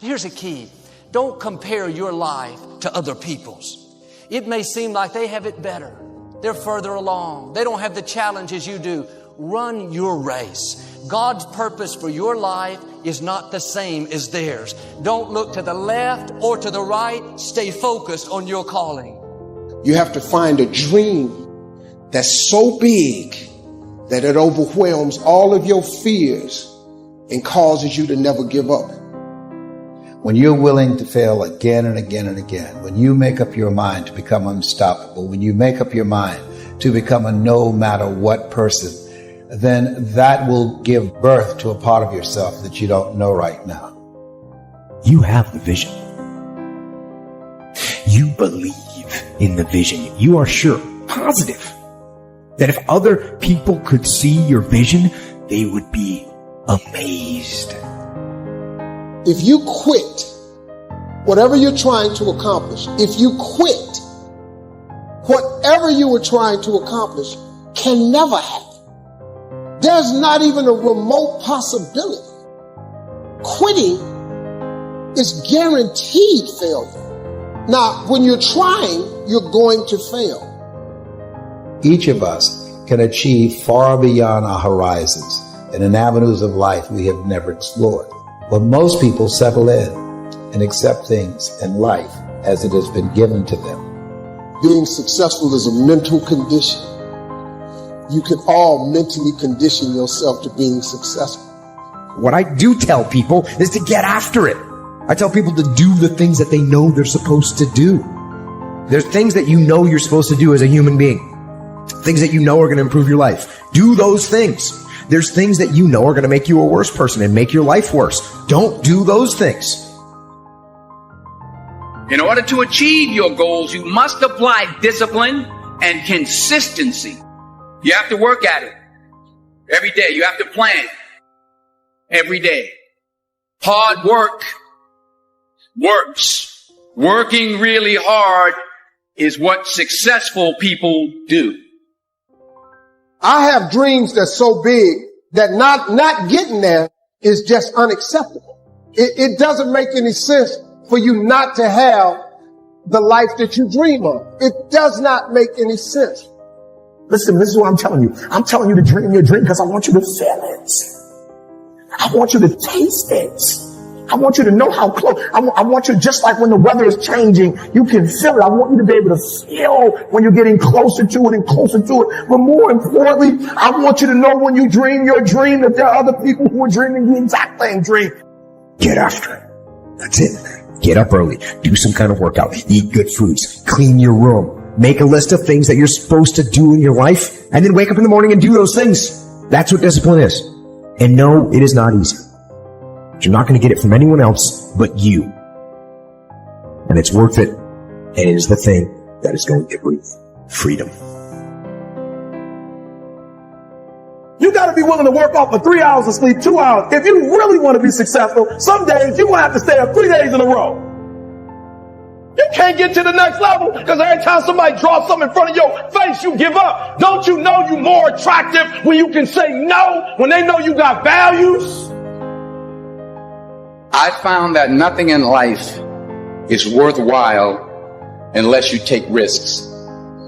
Here's a key. Don't compare your life to other people's. It may seem like they have it better. They're further along. They don't have the challenges you do. Run your race. God's purpose for your life is not the same as theirs. Don't look to the left or to the right. Stay focused on your calling. You have to find a dream that's so big that it overwhelms all of your fears and causes you to never give up. When you're willing to fail again and again and again, when you make up your mind to become unstoppable, when you make up your mind to become a no matter what person, then that will give birth to a part of yourself that you don't know right now. You have the vision. You believe in the vision. You are sure, positive, that if other people could see your vision, they would be amazed. If you quit whatever you're trying to accomplish, if you quit, whatever you were trying to accomplish can never happen. There's not even a remote possibility. Quitting is guaranteed failure. Now, when you're trying, you're going to fail. Each of us can achieve far beyond our horizons and in avenues of life we have never explored. But most people settle in and accept things in life as it has been given to them. Being successful is a mental condition. You can all mentally condition yourself to being successful. What I do tell people is to get after it. I tell people to do the things that they know they're supposed to do. There's things that you know you're supposed to do as a human being. Things that you know are going to improve your life. Do those things. There's things that you know are going to make you a worse person and make your life worse. Don't do those things. In order to achieve your goals, you must apply discipline and consistency. You have to work at it every day. You have to plan every day. Hard work works. Working really hard is what successful people do. I have dreams that's so big that not getting there is just unacceptable. It doesn't make any sense for you not to have the life that you dream of. It does not make any sense. Listen, this is what I'm telling you. I'm telling you to dream your dream because I want you to feel it. I want you to taste it. I want you to know how close. I want you, just like when the weather is changing, you can feel it. I want you to be able to feel when you're getting closer to it and closer to it. But more importantly, I want you to know when you dream your dream that there are other people who are dreaming the exact same dream. Get after it. That's it. Get up early. Do some kind of workout. Eat good foods. Clean your room. Make a list of things that you're supposed to do in your life, and then wake up in the morning and do those things. That's what discipline is. And no, it is not easy. You're not going to get it from anyone else but you. And it's worth it. And it is the thing that is going to bring freedom. You got to be willing to work off for 3 hours of sleep, 2 hours. If you really want to be successful, some days you're going to have to stay up 3 days in a row. You can't get to the next level because every time somebody draws something in front of your face, you give up. Don't you know you're more attractive when you can say no, when they know you got values? I found that nothing in life is worthwhile unless you take risks.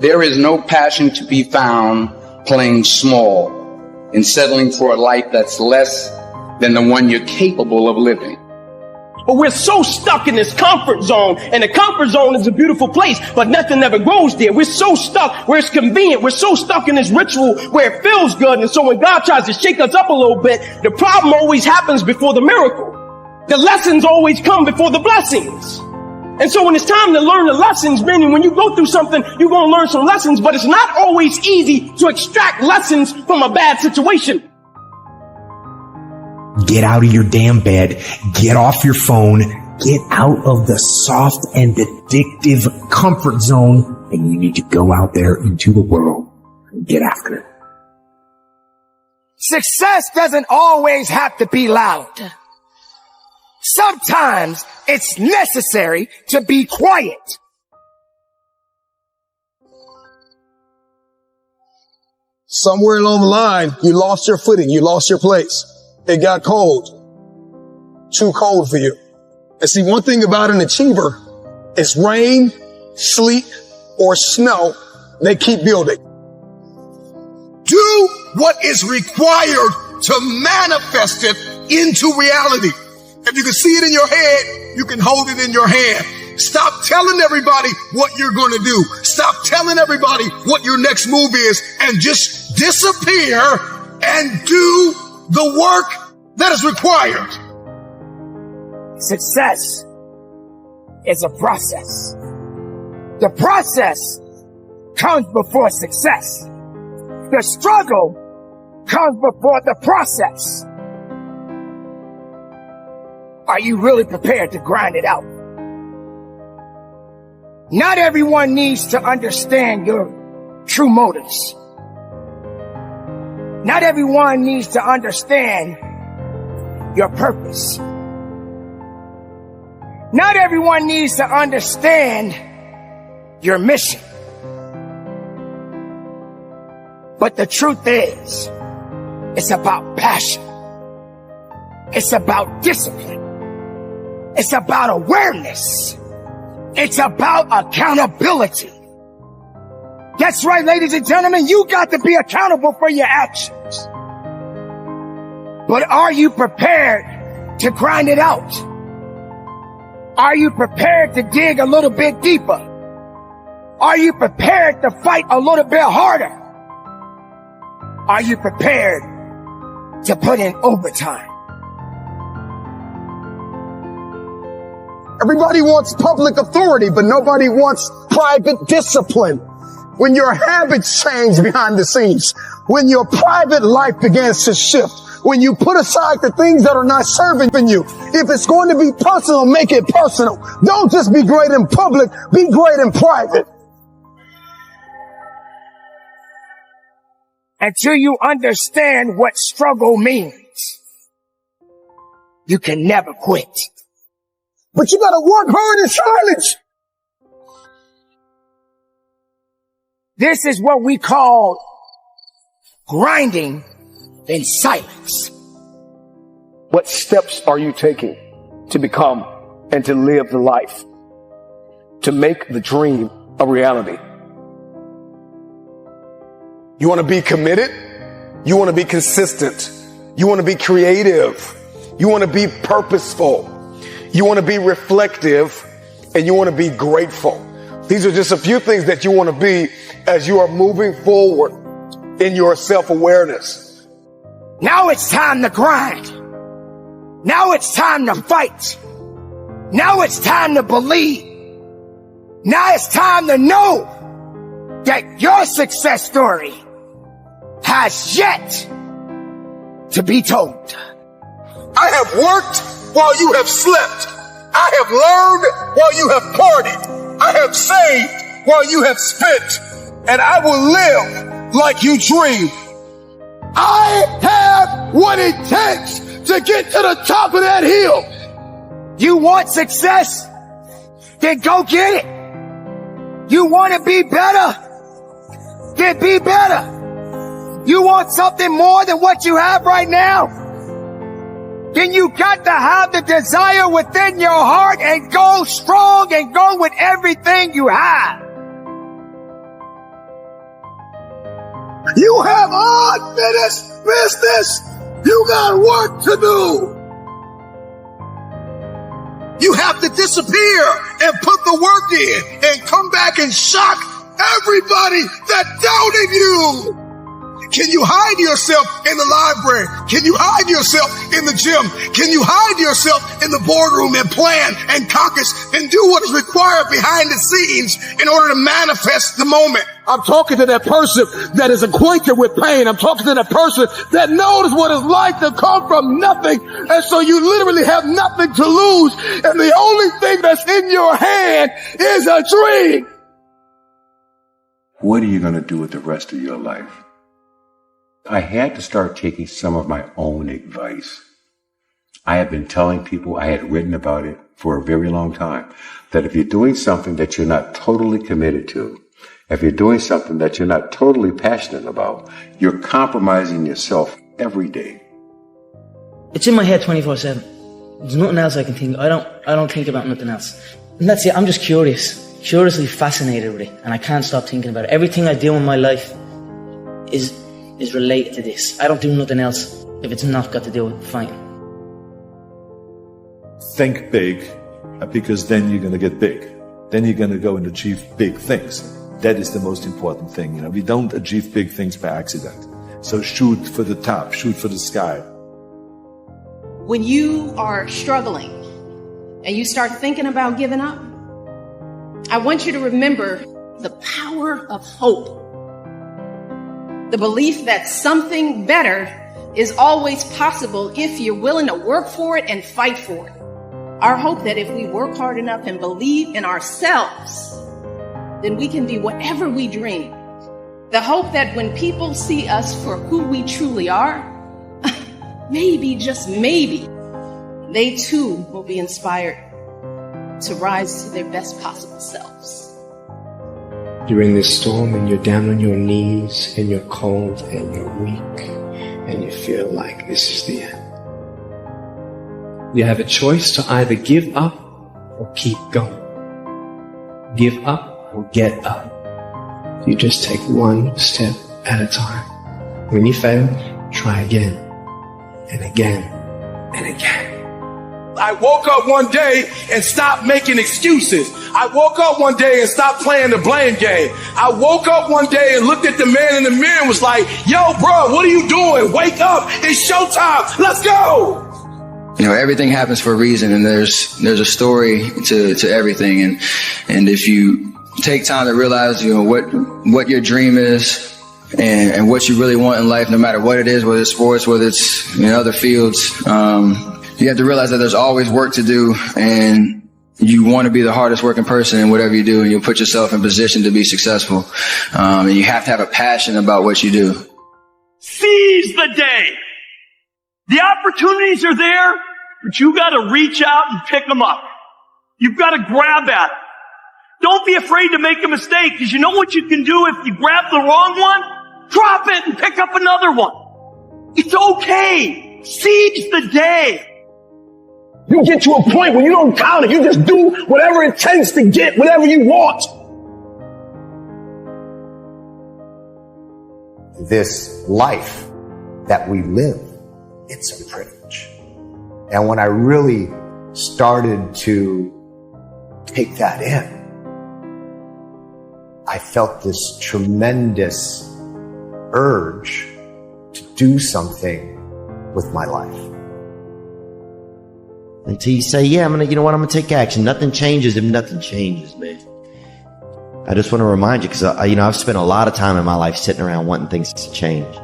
There is no passion to be found playing small and settling for a life that's less than the one you're capable of living. But we're so stuck in this comfort zone, and the comfort zone is a beautiful place, but nothing ever grows there. We're so stuck where it's convenient. We're so stuck in this ritual where it feels good. And so when God tries to shake us up a little bit, the problem always happens before the miracle. The lessons always come before the blessings. And so when it's time to learn the lessons, meaning when you go through something, you're going to learn some lessons, but it's not always easy to extract lessons from a bad situation. Get out of your damn bed. Get off your phone. Get out of the soft and addictive comfort zone. And you need to go out there into the world and get after it. Success doesn't always have to be loud. Sometimes it's necessary to be quiet. Somewhere along the line, you lost your footing. You lost your place. It got cold. Too cold for you. And see, one thing about an achiever is rain, sleet, or snow, they keep building. Do what is required to manifest it into reality. If you can see it in your head, you can hold it in your hand. Stop telling everybody what you're going to do. Stop telling everybody what your next move is, and just disappear and do the work that is required. Success is a process. The process comes before success. The struggle comes before the process. Are you really prepared to grind it out? Not everyone needs to understand your true motives. Not everyone needs to understand your purpose. Not everyone needs to understand your mission. But the truth is, it's about passion. It's about discipline. It's about awareness. It's about accountability. That's right, ladies and gentlemen, you got to be accountable for your actions. But are you prepared to grind it out? Are you prepared to dig a little bit deeper? Are you prepared to fight a little bit harder? Are you prepared to put in overtime? Everybody wants public authority, but nobody wants private discipline. When your habits change behind the scenes, when your private life begins to shift, when you put aside the things that are not serving you, if it's going to be personal, make it personal. Don't just be great in public, be great in private. Until you understand what struggle means, you can never quit. But you gotta work hard in silence. This is what we call grinding in silence. What steps are you taking to become and to live the life, to make the dream a reality? You want to be committed? You want to be consistent? You want to be creative? You want to be purposeful? You want to be reflective? And you want to be grateful? These are just a few things that you want to be as you are moving forward in your self-awareness. Now it's time to grind. Now it's time to fight. Now it's time to believe. Now it's time to know that your success story has yet to be told. I have worked while you have slept. I have learned while you have partied. I have saved while you have spent. And I will live like you dreamed. I have what it takes to get to the top of that hill. You want success? Then go get it. You want to be better? Then be better. You want something more than what you have right now? Then you got to have the desire within your heart and go strong and go with everything you have. You have unfinished business. You got work to do. You have to disappear and put the work in and come back and shock everybody that doubted you. Can you hide yourself in the library? Can you hide yourself in the gym? Can you hide yourself in the boardroom and plan and caucus and do what is required behind the scenes in order to manifest the moment? I'm talking to that person that is acquainted with pain. I'm talking to that person that knows what it's like to come from nothing. And so you literally have nothing to lose. And the only thing that's in your hand is a dream. What are you going to do with the rest of your life? I had to start taking some of my own advice. I have been telling people, I had written about it for a very long time, that if you're doing something that you're not totally committed to, if you're doing something that you're not totally passionate about, you're compromising yourself every day. It's in my head 24/7. There's nothing else I can think. I don't think about nothing else. And that's it. I'm just curiously fascinated with it, and I can't stop thinking about it. Everything I do in my life is related to this. I don't do nothing else if it's not got to do with fighting. Think big, because then you're going to get big. Then you're going to go and achieve big things. That is the most important thing. You know, we don't achieve big things by accident. So shoot for the top, shoot for the sky. When you are struggling and you start thinking about giving up, I want you to remember the power of hope. The belief that something better is always possible if you're willing to work for it and fight for it. Our hope that if we work hard enough and believe in ourselves, then we can be whatever we dream. The hope that when people see us for who we truly are, maybe, just maybe, they too will be inspired to rise to their best possible selves. You're in this storm and you're down on your knees and you're cold and you're weak and you feel like this is the end. You have a choice to either give up or keep going. Give up or get up. You just take one step at a time. When you fail, try again and again and again. I woke up one day and stopped making excuses. I woke up one day and stopped playing the blame game. I woke up one day and looked at the man in the mirror and was like, yo, bro, what are you doing? Wake up. It's showtime. Let's go. You know, everything happens for a reason, and there's a story to everything. And if you take time to realize, you know, what your dream is and what you really want in life, no matter what it is, whether it's sports, whether it's in other fields, you have to realize that there's always work to do, and you want to be the hardest working person in whatever you do, and you'll put yourself in position to be successful. And you have to have a passion about what you do. Seize the day. The opportunities are there, but you got to reach out and pick them up. You've got to grab at it. Don't be afraid to make a mistake, because you know what you can do if you grab the wrong one? Drop it and pick up another one. It's okay. Seize the day. You get to a point where you don't count it. You just do whatever it takes to get whatever you want. This life that we live, it's a privilege. And when I really started to take that in, I felt this tremendous urge to do something with my life. Until you say, yeah, I'm going to take action. Nothing changes if nothing changes, man. I just want to remind you, because, I've spent a lot of time in my life sitting around wanting things to change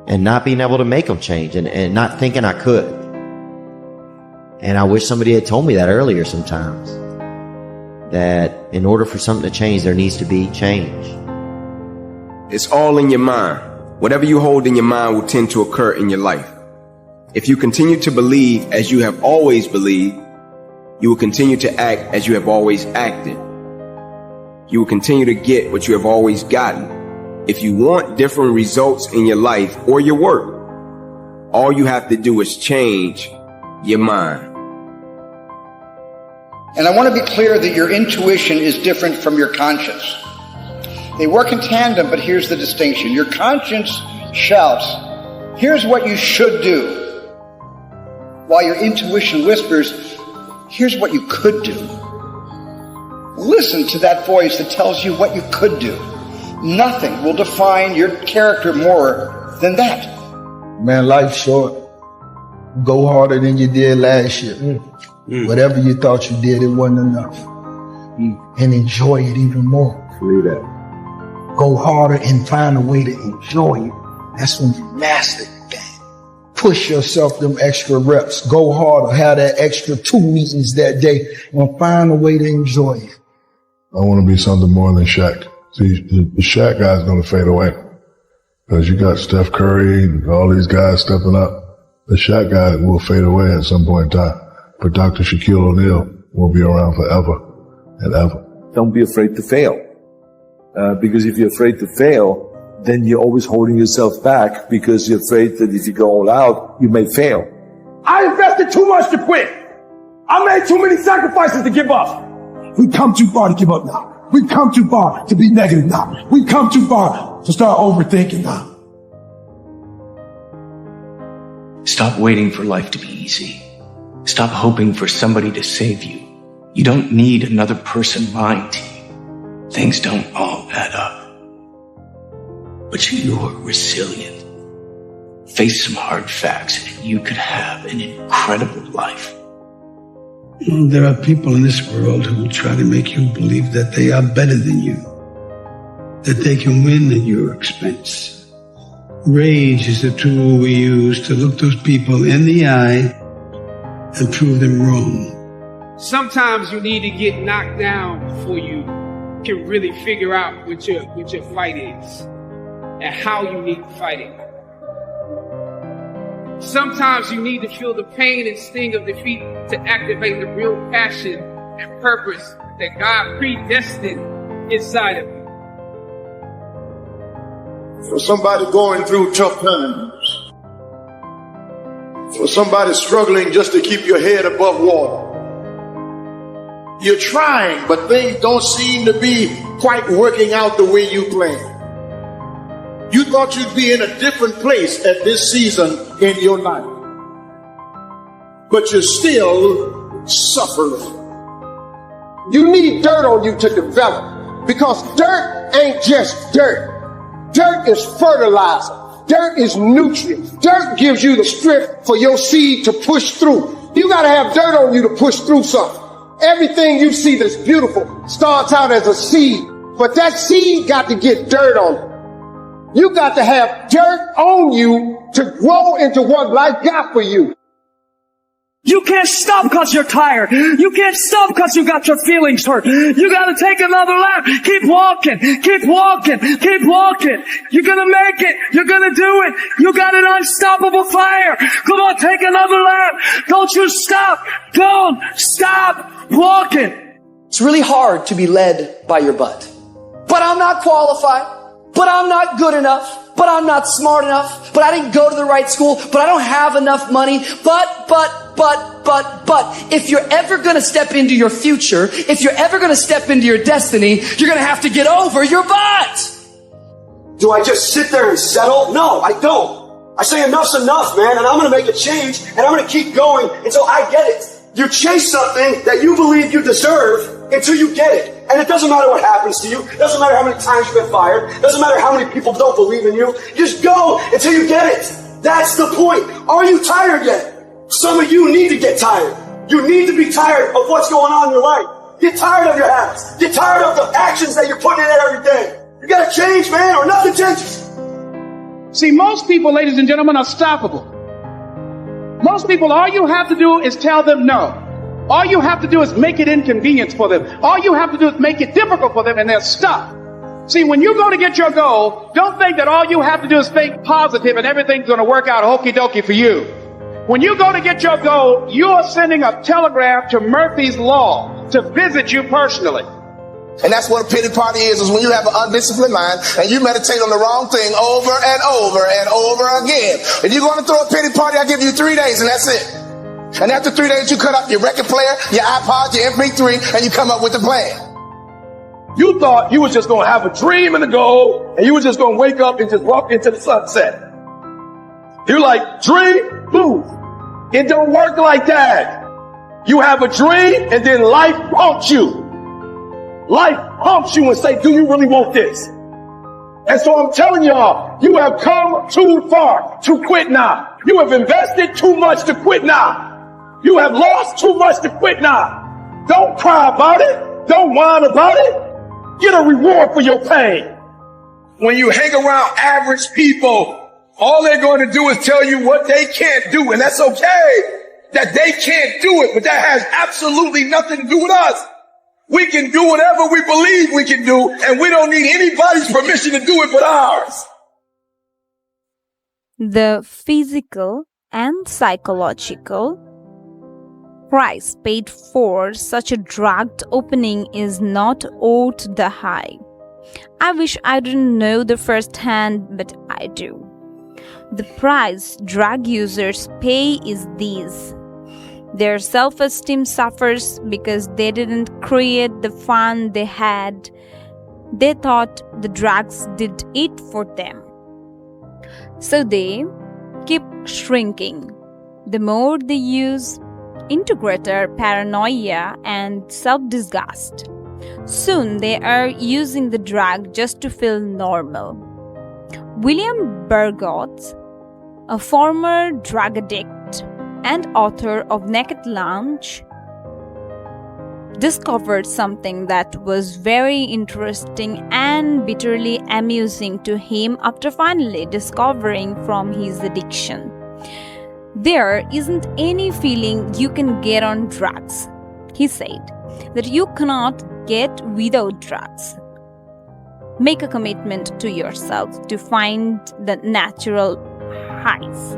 and not being able to make them change and not thinking I could. And I wish somebody had told me that earlier sometimes, that in order for something to change, there needs to be change. It's all in your mind. Whatever you hold in your mind will tend to occur in your life. If you continue to believe as you have always believed, you will continue to act as you have always acted. You will continue to get what you have always gotten. If you want different results in your life or your work, all you have to do is change your mind. And I want to be clear that your intuition is different from your conscience. They work in tandem, but here's the distinction. Your conscience shouts, here's what you should do, while your intuition whispers, here's what you could do. Listen to that voice that tells you what you could do. Nothing will define your character more than that. Man, life's short. Go harder than you did last year. Whatever you thought you did, it wasn't enough. And enjoy it even more. Believe that. Go harder and find a way to enjoy it. That's when you master it. Push yourself them extra reps. Go harder. Have that extra 2 meetings that day and find a way to enjoy it. I want to be something more than Shaq. See, the Shaq guy's going to fade away. Because you got Steph Curry and all these guys stepping up. The Shaq guy will fade away at some point in time. But Dr. Shaquille O'Neal will be around forever and ever. Don't be afraid to fail. Because if you're afraid to fail, then you're always holding yourself back because you're afraid that if you go all out, you may fail. I invested too much to quit. I made too many sacrifices to give up. We've come too far to give up now. We've come too far to be negative now. We've come too far to start overthinking now. Stop waiting for life to be easy. Stop hoping for somebody to save you. You don't need another person lying to you. Things don't all add up. But you're resilient. Face some hard facts and you could have an incredible life. There are people in this world who will try to make you believe that they are better than you, that they can win at your expense. Rage is the tool we use to look those people in the eye and prove them wrong. Sometimes you need to get knocked down before you can really figure out what your fight is and how you need to fight it. Sometimes you need to feel the pain and sting of defeat to activate the real passion and purpose that God predestined inside of you. For somebody going through tough times, for somebody struggling just to keep your head above water, you're trying, but things don't seem to be quite working out the way you planned. You thought you'd be in a different place at this season in your life, but you're still suffering. You need dirt on you to develop, because dirt ain't just dirt. Dirt is fertilizer. Dirt is nutrients. Dirt gives you the strength for your seed to push through. You got to have dirt on you to push through something. Everything you see that's beautiful starts out as a seed, but that seed got to get dirt on it. You got to have dirt on you to grow into what life got for you. You can't stop because you're tired. You can't stop because you got your feelings hurt. You got to take another lap. Keep walking. Keep walking. Keep walking. You're going to make it. You're going to do it. You got an unstoppable fire. Come on, take another lap. Don't you stop. Don't stop walking. It's really hard to be led by your butt. But I'm not qualified. But I'm not good enough. But I'm not smart enough. But I didn't go to the right school. But I don't have enough money. But. If you're ever going to step into your future, if you're ever going to step into your destiny, you're going to have to get over your butt. Do I just sit there and settle? No, I don't. I say enough's enough, man, and I'm going to make a change, and I'm going to keep going until I get it. You chase something that you believe you deserve until you get it. And it doesn't matter what happens to you. It doesn't matter how many times you've been fired. It doesn't matter how many people don't believe in you. Just go until you get it. That's the point. Are you tired yet? Some of you need to get tired. You need to be tired of what's going on in your life. Get tired of your habits. Get tired of the actions that you're putting in every day. You gotta change, man, or nothing changes. See, most people, ladies and gentlemen, are stoppable. Most people, all you have to do is tell them no. All you have to do is make it inconvenient for them. All you have to do is make it difficult for them, and they're stuck. See, when you go to get your goal, don't think that all you have to do is think positive and everything's going to work out hokey dokey for you. When you go to get your goal, you are sending a telegram to Murphy's Law to visit you personally. And that's what a pity party is when you have an undisciplined mind and you meditate on the wrong thing over and over and over again. If you're going to throw a pity party, I'll give you 3 days and that's it. And after 3 days, you cut up your record player, your iPod, your MP3, and you come up with a plan. You thought you was just going to have a dream and a goal, and you was just going to wake up and just walk into the sunset. You're like, dream, move. It don't work like that. You have a dream, and then life prompts you. Life prompts you and say, do you really want this? And so I'm telling y'all, you have come too far to quit now. You have invested too much to quit now. You have lost too much to quit now. Don't cry about it. Don't whine about it. Get a reward for your pain. When you hang around average people, all they're going to do is tell you what they can't do. And that's okay that they can't do it, but that has absolutely nothing to do with us. We can do whatever we believe we can do, and we don't need anybody's permission to do it but ours. The physical and psychological price paid for such a drugged opening is not worth the high. I wish I didn't know the first hand, but I do. The price drug users pay is this. Their self-esteem suffers because they didn't create the fun they had. They thought the drugs did it for them. So they keep shrinking. The more they use, into greater paranoia and self-disgust. Soon they are using the drug just to feel normal. William Burgos, a former drug addict and author of Naked Lunch, discovered something that was very interesting and bitterly amusing to him after finally discovering from his addiction. There isn't any feeling you can get on drugs, he said, that you cannot get without drugs. Make a commitment to yourself to find the natural highs.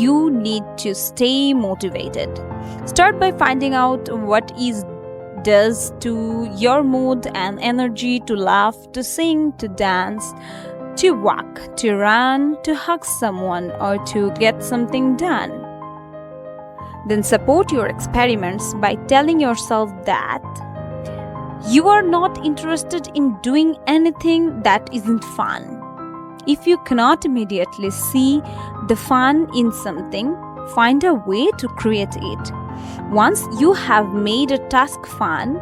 You need to stay motivated. Start by finding out what it does to your mood and energy to laugh, to sing, to dance, to walk, to run, to hug someone, or to get something done. Then support your experiments by telling yourself that you are not interested in doing anything that isn't fun. If you cannot immediately see the fun in something, find a way to create it. Once you have made a task fun,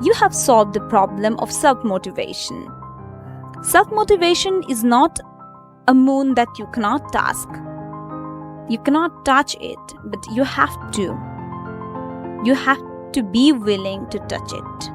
you have solved the problem of self-motivation. Self-motivation is not a moon that you cannot task. You cannot touch it, but you have to. You have to be willing to touch it.